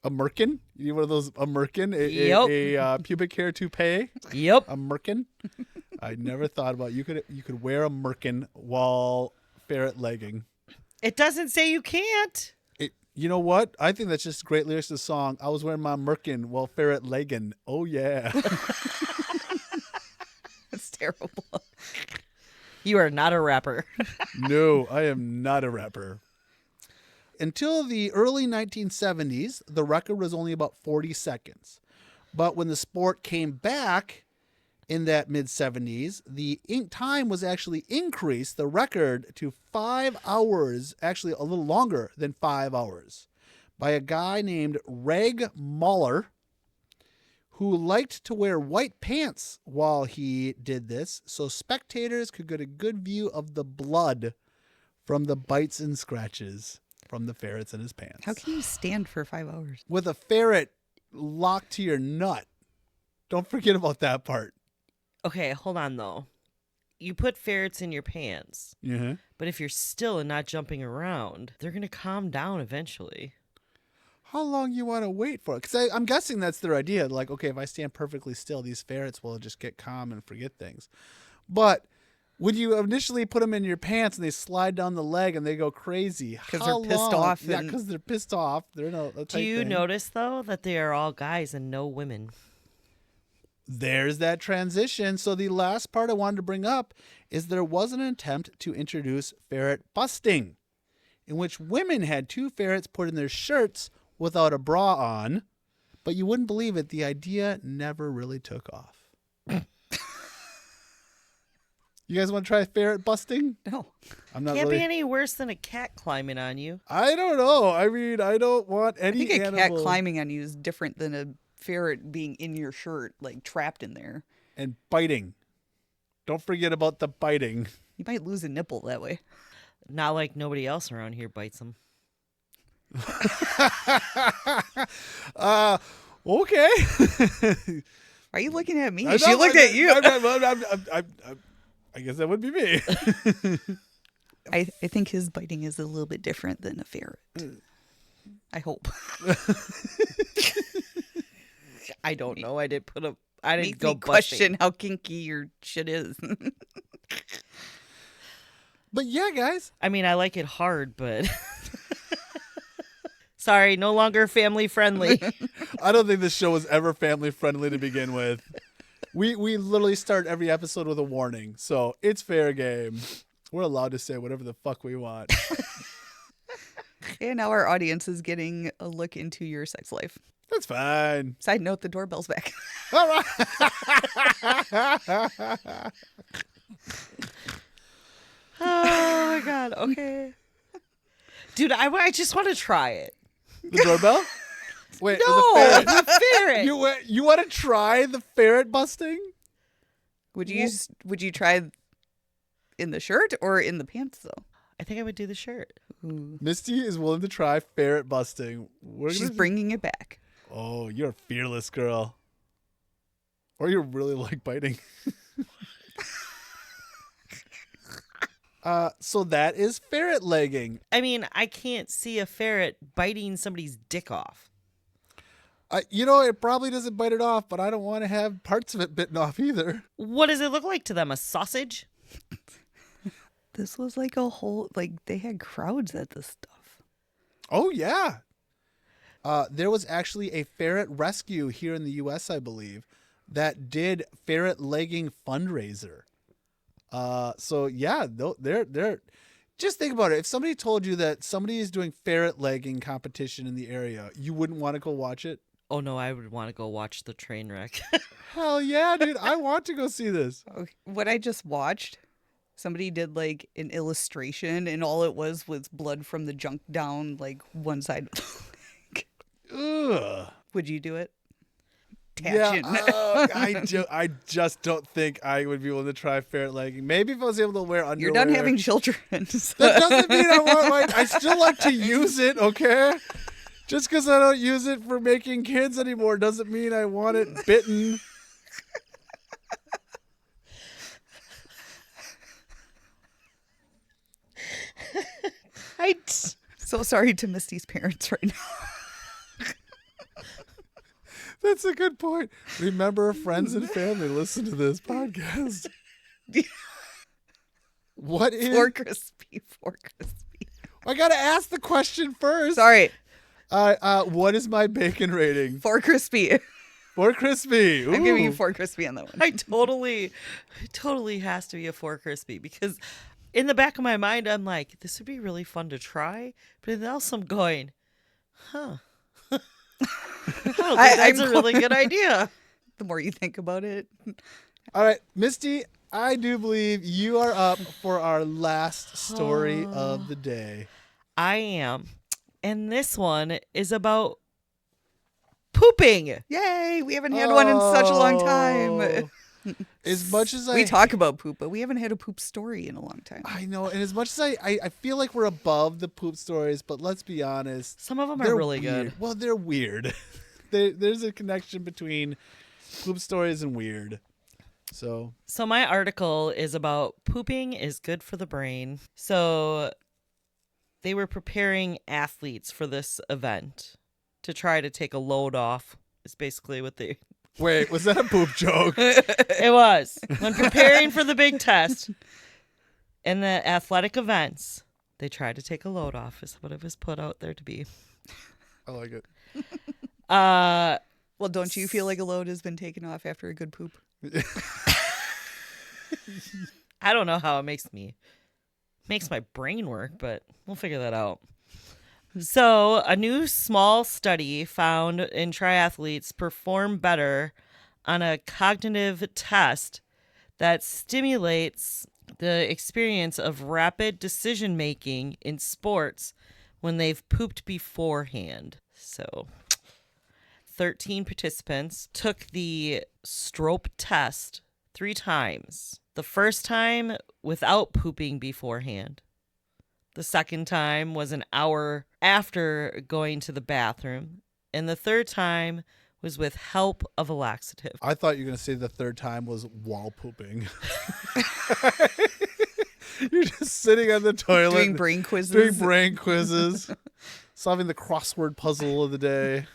A: A merkin? You need one of those, a merkin?
C: Yep.
A: A pubic hair toupee?
C: Yep.
A: A merkin? I never thought about you could wear a merkin while ferret legging.
C: It doesn't say you can't.
A: You know what? I think that's just great lyrics to the song. I was wearing my merkin while ferret legging. Oh, yeah.
B: That's terrible.
C: You are not a rapper.
A: No, I am not a rapper. Until the early 1970s, the record was only about 40 seconds. But when the sport came back, in that mid-70s, the ink time was actually increased, the record, to 5 hours, actually a little longer than 5 hours, by a guy named Reg Muller, who liked to wear white pants while he did this, so spectators could get a good view of the blood from the bites and scratches from the ferrets in his pants.
B: How can you stand for 5 hours?
A: With a ferret locked to your nut. Don't forget about that part.
C: Okay, hold on though. You put ferrets in your pants, but if you're still and not jumping around, they're going to calm down eventually.
A: How long you want to wait for it? Because I'm guessing that's their idea. Like, okay, if I stand perfectly still, these ferrets will just get calm and forget things. But when you initially put them in your pants and they slide down the leg and they go crazy,
B: because they're pissed off.
A: Yeah, because they're pissed off. They're no.
C: Do you notice though that they are all guys and no women?
A: There's that transition. So the last part I wanted to bring up is there was an attempt to introduce ferret busting, in which women had 2 ferrets put in their shirts without a bra on, but you wouldn't believe it, the idea never really took off. You guys want to try ferret busting?
B: No.
A: I'm not
C: Can't
A: really...
C: be any worse than a cat climbing on you.
A: I don't know. I mean, I don't want any
B: I think
A: animal...
B: a cat climbing on you is different than a ferret being in your shirt, like trapped in there.
A: And biting. Don't forget about the biting.
B: You might lose a nipple that way.
C: Not like nobody else around here bites them.
A: Okay.
B: Why are you looking at me?
A: I
B: She looked at you.
A: I guess that would be me.
B: I think his biting is a little bit different than a ferret. I hope.
C: I don't know. I didn't go
B: Make me
C: busting.
B: question how kinky your shit is.
A: But yeah, guys.
C: I mean, I like it hard, but sorry, no longer family friendly.
A: I don't think this show was ever family friendly to begin with. We literally start every episode with a warning, so it's fair game. We're allowed to say whatever the fuck we want.
B: And now our audience is getting a look into your sex life.
A: That's fine.
B: Side note, the doorbell's back.
A: All right.
C: Oh my god. Okay, dude, I just want to try it.
A: The doorbell? Wait,
C: No,
A: the
C: the ferret.
A: You want to try the ferret busting?
B: Would you try in the shirt or in the pants though?
C: I think I would do the shirt.
B: Ooh.
A: Misty is willing to try ferret busting.
B: She's bringing it back.
A: Oh, you're a fearless girl. Or you really like biting. So that is ferret legging.
C: I mean, I can't see a ferret biting somebody's dick off.
A: It probably doesn't bite it off, but I don't want to have parts of it bitten off either.
C: What does it look like to them? A sausage?
B: This was like a whole, they had crowds at this stuff.
A: Oh, yeah. There was actually a ferret rescue here in the U.S., I believe, that did ferret legging fundraiser. So yeah, they're just think about it. If somebody told you that somebody is doing ferret legging competition in the area, you wouldn't want to go watch it?
C: Oh no, I would want to go watch the train wreck.
A: Hell yeah, dude. I want to go see this.
B: Okay. What I just watched, somebody did like an illustration and all it was blood from the junk down like one side.
A: Ugh.
B: Would you do it?
A: Yeah,
B: Tangent.
A: I just don't think I would be able to try ferret legging. Maybe if I was able to wear underwear.
B: You're done having children. So.
A: That doesn't mean I want. I still like to use it. Okay, just because I don't use it for making kids anymore doesn't mean I want it bitten.
B: So sorry to Misty's parents right now.
A: That's a good point. Remember, friends and family, listen to this podcast. What is...
B: For crispy.
A: I got to ask the question first.
B: Sorry.
A: What is my bacon rating?
B: For crispy.
A: For crispy. Ooh.
B: I'm giving you 4 crispy on that one.
C: It totally has to be a 4 crispy because in the back of my mind, I'm like, this would be really fun to try. But then also I'm going, huh. I don't think that's a really good idea.
B: The more you think about it,
A: All right, Misty, I do believe you are up for our last story of the day.
C: I am. And this one is about pooping.
B: Yay! We haven't had one in such a long time.
A: Oh. As much as
B: We talk about poop, but we haven't had a poop story in a long time.
A: I know, and as much as I feel like we're above the poop stories, but let's be honest.
C: Some of them
A: they're
C: are really
A: weird.
C: good.
A: Well, they're weird. There's a connection between poop stories and weird. So
C: my article is about pooping is good for the brain. So they were preparing athletes for this event to try to take a load off. Is basically what they...
A: Wait, was that a poop joke?
C: It was. When preparing for the big test in the athletic events, they tried to take a load off, is what it was put out there to be.
A: I like it.
B: Well, don't you feel like a load has been taken off after a good poop?
C: I don't know how it makes my brain work, but we'll figure that out. So, a new small study found in triathletes perform better on a cognitive test that stimulates the experience of rapid decision making in sports when they've pooped beforehand. So, 13 participants took the stroke test 3 times. The first time without pooping beforehand. The second time was an hour after going to the bathroom. And the third time was with help of a laxative.
A: I thought you were going to say the third time was while pooping. You're just sitting on the toilet.
B: Doing brain quizzes.
A: Solving the crossword puzzle of the day.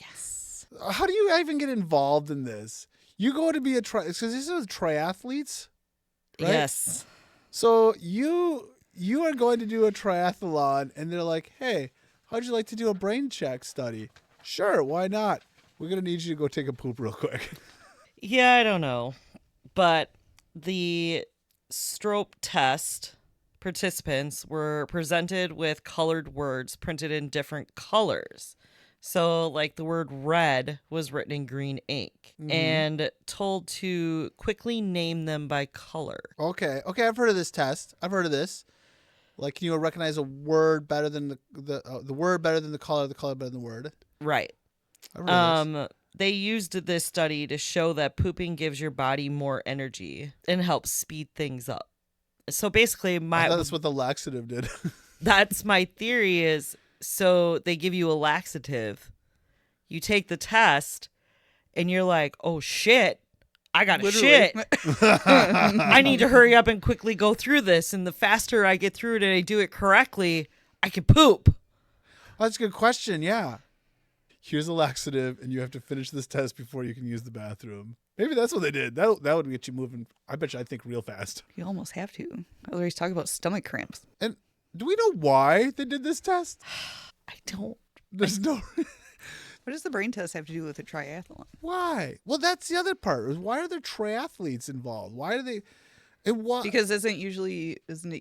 C: Yes.
A: How do you even get involved in this? You go to be because this is triathletes, right?
C: Yes.
A: So you are going to do a triathlon, and they're like, hey, how'd you like to do a brain check study? Sure, why not? We're going to need you to go take a poop real quick.
C: Yeah, I don't know. But the stroke test participants were presented with colored words printed in different colors. So, like, the word red was written in green ink and told to quickly name them by color.
A: Okay, I've heard of this test. I've heard of this. Like, can you recognize a word better than the word better than the color better than the word?
C: Right.
A: I've heard of this.
C: They used this study to show that pooping gives your body more energy and helps speed things up. So basically,
A: I thought that's what the laxative did.
C: that's my theory is, so they give you a laxative, you take the test, and you're like, oh shit, I gotta shit. I need to hurry up and quickly go through this, and the faster I get through it and I do it correctly, I can poop.
A: That's a good question, yeah. Here's a laxative, and you have to finish this test before you can use the bathroom. Maybe that's what they did. That would get you moving, I bet you, I think, real fast.
B: You almost have to. Otherwise, talk about stomach cramps.
A: And do we know why they did this test?
C: I don't.
A: There's no...
B: What does the brain test have to do with a triathlon?
A: Why? Well, that's the other part. Why are there triathletes involved? Why do they... And why?
B: Because isn't it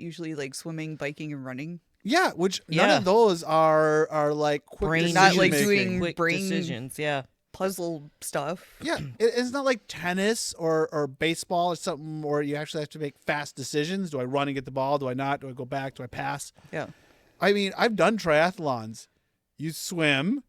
B: usually like swimming, biking, and running?
A: Yeah, which none of those are like quick
C: Brain
A: decision
B: not like
A: making.
B: doing
C: Quick
B: brain
C: decisions, yeah.
B: puzzle stuff.
A: Yeah, it's not like tennis or baseball or something where you actually have to make fast decisions. Do I run and get the ball? Do I not? Do I go back? Do I pass?
B: Yeah.
A: I mean, I've done triathlons. You swim,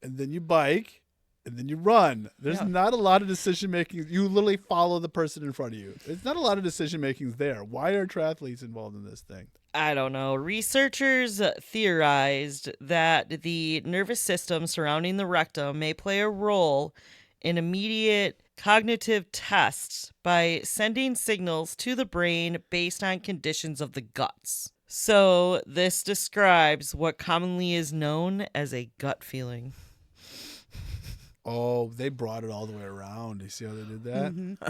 A: and then you bike, and then you run. There's not a lot of decision making. You literally follow the person in front of you. There's not a lot of decision making there. Why are triathletes involved in this thing?
C: I don't know. Researchers theorized that the nervous system surrounding the rectum may play a role in immediate cognitive tests by sending signals to the brain based on conditions of the guts. So this describes what commonly is known as a gut feeling.
A: Oh, they brought it all the way around. You see how they did that?
B: Mm-hmm.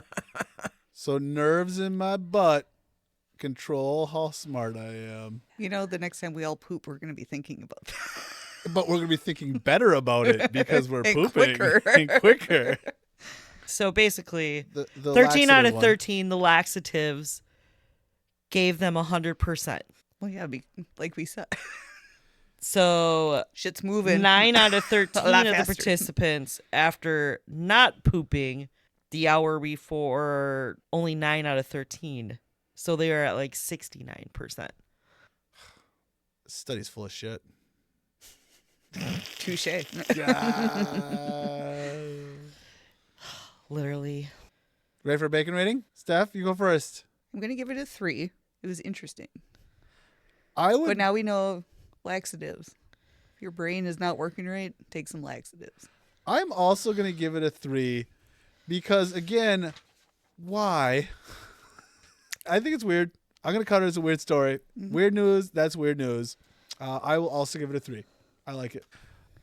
A: So nerves in my butt control how smart I am.
B: You know, the next time we all poop, we're going to be thinking about that.
A: But we're going to be thinking better about it because we're
B: And
A: pooping
B: quicker.
A: and quicker.
C: So basically,
A: The
C: 13 out
A: laxative
C: of 13, the laxatives gave them 100%.
B: Well, yeah, like we said.
C: So
B: Shit's moving.
C: 9 out of 13
B: A lot
C: of the
B: faster.
C: participants, after not pooping, the hour before only 9 out of 13. So they are at like 69%.
A: Study's full of shit.
B: Touche.
C: Literally.
A: Ready for a bacon rating? Steph, you go first.
B: I'm going to give it a 3. It was interesting.
A: I would.
B: But now we know laxatives. If your brain is not working right, take some laxatives.
A: I'm also going to give it a 3 because, again, why? I think it's weird. I'm going to cut it as a weird story. Weird news, that's weird news. I will also give it a 3. I like it.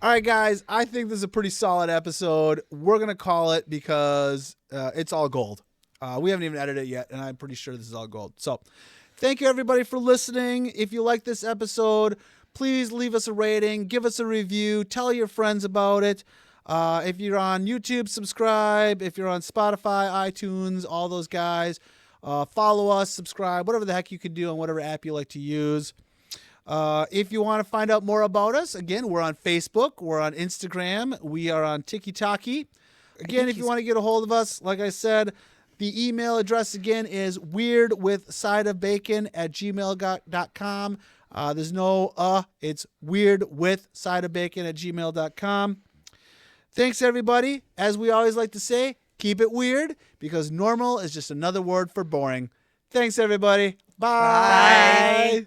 A: All right, guys, I think this is a pretty solid episode. We're going to call it because it's all gold. We haven't even edited it yet, and I'm pretty sure this is all gold. So thank you, everybody, for listening. If you like this episode, please leave us a rating, give us a review, tell your friends about it. If you're on YouTube, subscribe. If you're on Spotify, iTunes, all those guys, follow us, subscribe, whatever the heck you can do on whatever app you like to use. If you want to find out more about us, again, we're on Facebook, we're on Instagram, we are on TikTok. Again, if you want to get a hold of us, like I said, the email address again is weirdwithsideofbacon@gmail.com. There's no it's weirdwithsideofbacon@gmail.com. Thanks, everybody. As we always like to say, keep it weird because normal is just another word for boring. Thanks, everybody. Bye.
B: Bye.